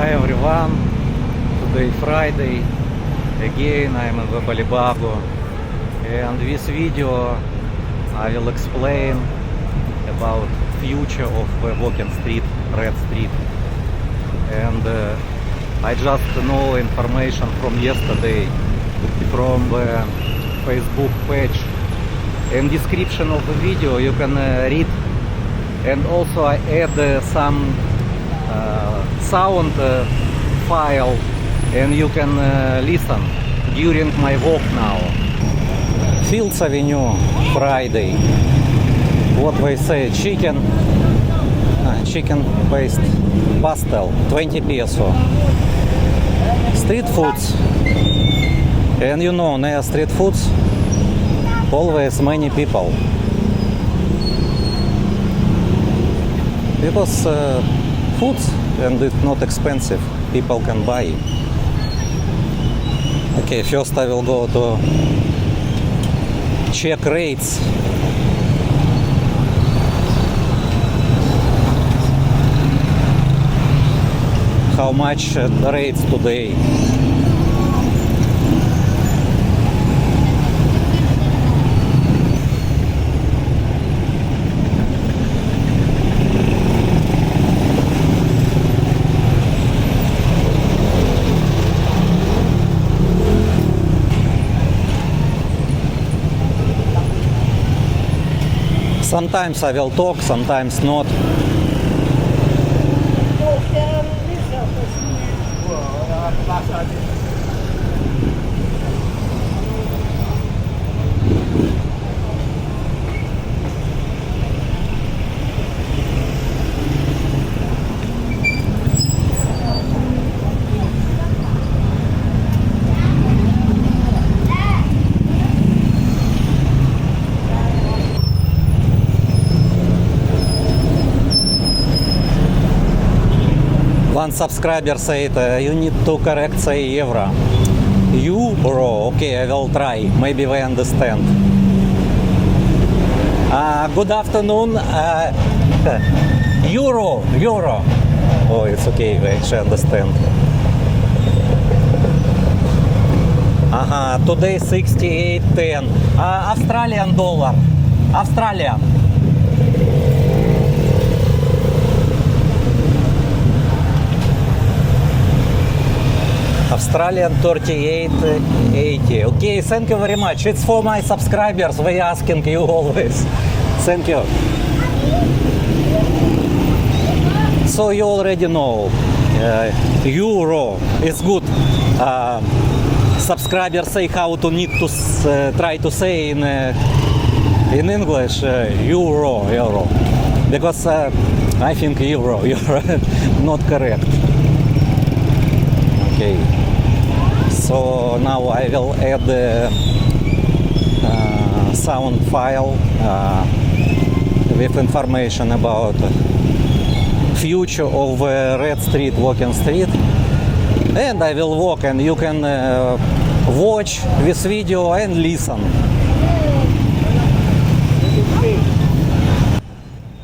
Hi everyone, today Friday, again I'm in the Balibago, and this video I will explain about future of the walking street, Red Street. And I just know information from yesterday from the Facebook page. In description of the video you can read, and also I add some sound file, and you can listen during my walk now. Fields Avenue, Friday. What they say, chicken based pastel, 20 peso. Street foods, and you know, near street foods always many people, because foods, and it's not expensive, people can buy. Okay, first I will go to check rates. How much the rates today? Sometimes I will talk, sometimes not. One subscriber said you need to correct say euro. Euro, okay, I will try. Maybe they understand. Good afternoon. Euro. Oh, it's okay, they actually understand. Today 68.10. Australian dollar. Australian. Australian 38.80. Okay, thank you very much. It's for my subscribers. They asking you always. Thank you. So you already know. Euro is good. Subscribers say how to need to try to say in English euro, because I think euro not correct. Okay. So now I will add the sound file with information about future of Red Street, walking street, and I will walk, and you can watch this video and listen.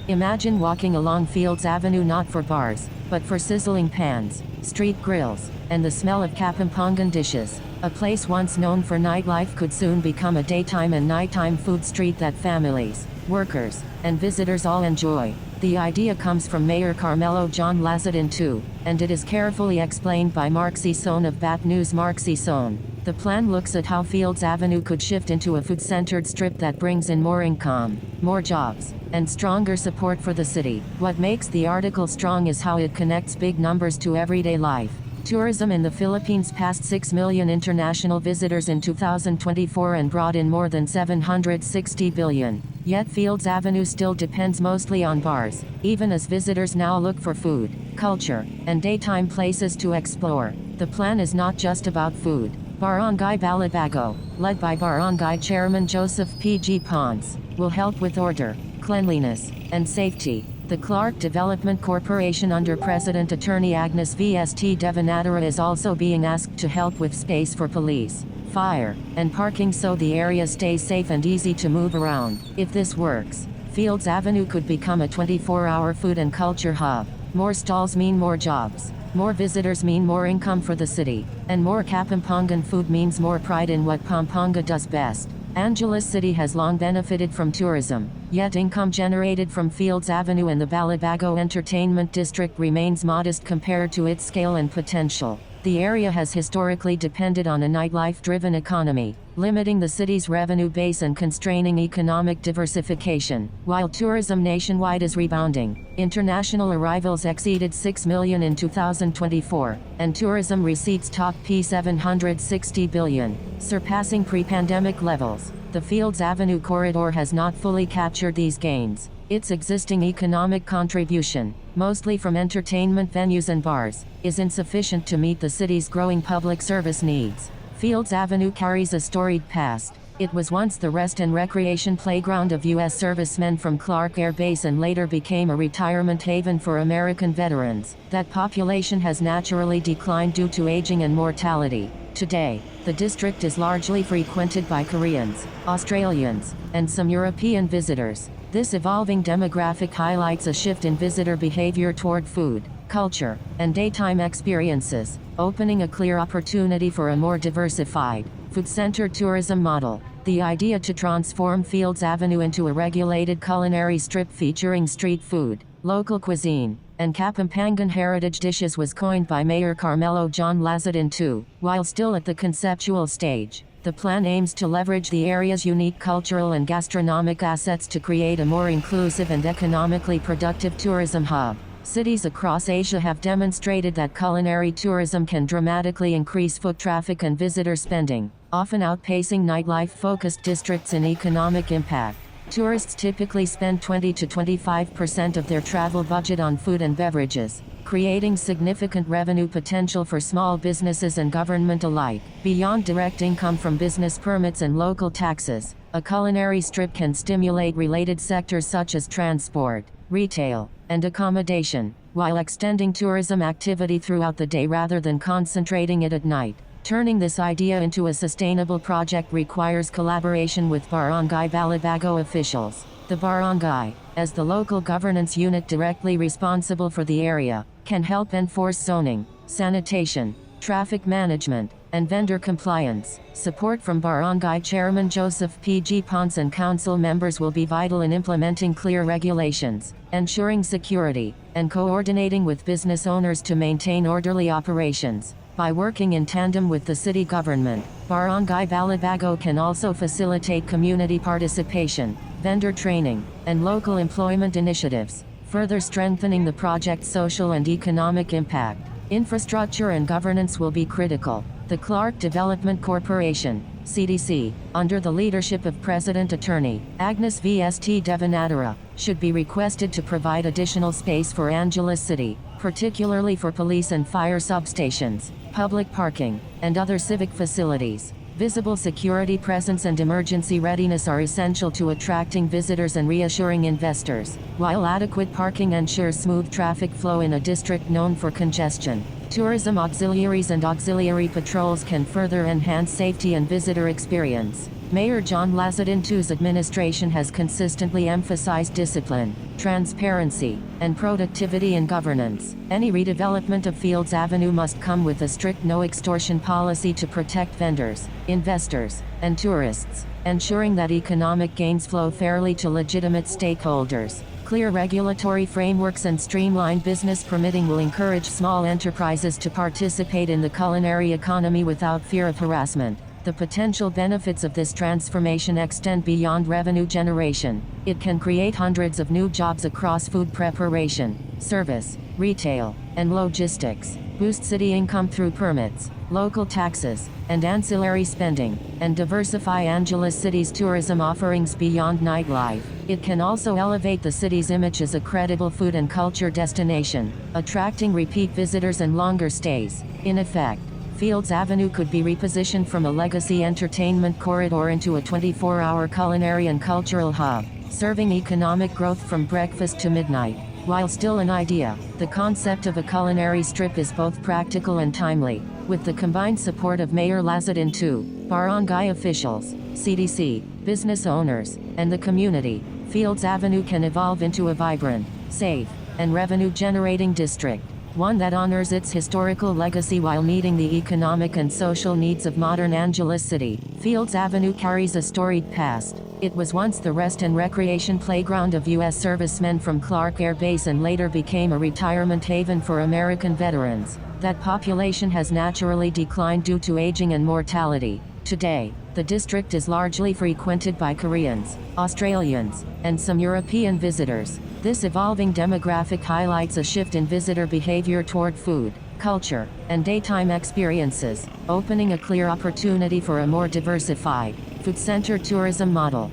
Imagine walking along Fields Avenue not for bars, but for sizzling pans, street grills, and the smell of Kapampangan dishes. A place once known for nightlife could soon become a daytime and nighttime food street that families, workers, and visitors all enjoy. The idea comes from Mayor Carmelo John Lazadin too, and it is carefully explained by Mark Sison of Bat News. Mark Sison. The plan looks at how Fields Avenue could shift into a food-centered strip that brings in more income, more jobs, and stronger support for the city. What makes the article strong is how it connects big numbers to everyday life. Tourism in the Philippines passed 6 million international visitors in 2024 and brought in more than 760 billion. Yet Fields Avenue still depends mostly on bars, even as visitors now look for food, culture, and daytime places to explore. The plan is not just about food. Barangay Balibago, led by Barangay Chairman Joseph P.G. Ponce, will help with order, cleanliness, and safety. The Clark Development Corporation under President Attorney Agnes V.S.T. Devanatara is also being asked to help with space for police, fire, and parking so the area stays safe and easy to move around. If this works, Fields Avenue could become a 24-hour food and culture hub. More stalls mean more jobs, More visitors mean more income for the city, and more Kapampangan food means more pride in what Pampanga does best. Angeles City has long benefited from tourism, yet income generated from Fields Avenue and the Balibago Entertainment District remains modest compared to its scale and potential. The area has historically depended on a nightlife-driven economy, limiting the city's revenue base and constraining economic diversification. While tourism nationwide is rebounding, international arrivals exceeded 6 million in 2024, and tourism receipts topped $760 billion, surpassing pre-pandemic levels. The Fields Avenue corridor has not fully captured these gains. Its existing economic contribution, mostly from entertainment venues and bars, is insufficient to meet the city's growing public service needs. Fields Avenue carries a storied past. It was once the rest and recreation playground of U.S. servicemen from Clark Air Base and later became a retirement haven for American veterans. That population has naturally declined due to aging and mortality. Today, the district is largely frequented by Koreans, Australians, and some European visitors. This evolving demographic highlights a shift in visitor behavior toward food, culture, and daytime experiences, opening a clear opportunity for a more diversified, food-centered tourism model. The idea to transform Fields Avenue into a regulated culinary strip featuring street food, local cuisine, and Kapampangan heritage dishes was coined by Mayor Carmelo John Lazadin II. While still at the conceptual stage, the plan aims to leverage the area's unique cultural and gastronomic assets to create a more inclusive and economically productive tourism hub. Cities across Asia have demonstrated that culinary tourism can dramatically increase foot traffic and visitor spending, often outpacing nightlife-focused districts in economic impact. Tourists typically spend 20 to 25% of their travel budget on food and beverages, creating significant revenue potential for small businesses and government alike. Beyond direct income from business permits and local taxes, a culinary strip can stimulate related sectors such as transport, retail, and accommodation, while extending tourism activity throughout the day rather than concentrating it at night. Turning this idea into a sustainable project requires collaboration with Barangay Balibago officials. The barangay, as the local governance unit directly responsible for the area, can help enforce zoning, sanitation, traffic management, and vendor compliance. Support from Barangay Chairman Joseph P.G. Ponce and council members will be vital in implementing clear regulations, ensuring security, and coordinating with business owners to maintain orderly operations. By working in tandem with the city government, Barangay Balibago can also facilitate community participation, vendor training, and local employment initiatives, further strengthening the project's social and economic impact. Infrastructure and governance will be critical. The Clark Development Corporation, CDC, under the leadership of President Attorney Agnes V.S.T. Devanatara, should be requested to provide additional space for Angeles City, particularly for police and fire substations, public parking, and other civic facilities. Visible security presence and emergency readiness are essential to attracting visitors and reassuring investors, while adequate parking ensures smooth traffic flow in a district known for congestion. Tourism auxiliaries and auxiliary patrols can further enhance safety and visitor experience. Mayor John Lazadin II's administration has consistently emphasized discipline, transparency, and productivity in governance. Any redevelopment of Fields Avenue must come with a strict no-extortion policy to protect vendors, investors, and tourists, ensuring that economic gains flow fairly to legitimate stakeholders. Clear regulatory frameworks and streamlined business permitting will encourage small enterprises to participate in the culinary economy without fear of harassment. The potential benefits of this transformation extend beyond revenue generation. It can create hundreds of new jobs across food preparation, service, retail, and logistics, boost city income through permits, local taxes, and ancillary spending, and diversify Angeles City's tourism offerings beyond nightlife. It can also elevate the city's image as a credible food and culture destination, attracting repeat visitors and longer stays. In effect, Fields Avenue could be repositioned from a legacy entertainment corridor into a 24-hour culinary and cultural hub, serving economic growth from breakfast to midnight. While still an idea, the concept of a culinary strip is both practical and timely. With the combined support of Mayor Lazadin II, barangay officials, CDC, business owners, and the community, Fields Avenue can evolve into a vibrant, safe, and revenue-generating district. one that honors its historical legacy while meeting the economic and social needs of modern Angeles City. Fields Avenue carries a storied past. It was once the rest and recreation playground of U.S. servicemen from Clark Air Base and later became a retirement haven for American veterans. That population has naturally declined due to aging and mortality. Today, the district is largely frequented by Koreans, Australians, and some European visitors. This evolving demographic highlights a shift in visitor behavior toward food, culture, and daytime experiences, opening a clear opportunity for a more diversified, food-centered tourism model.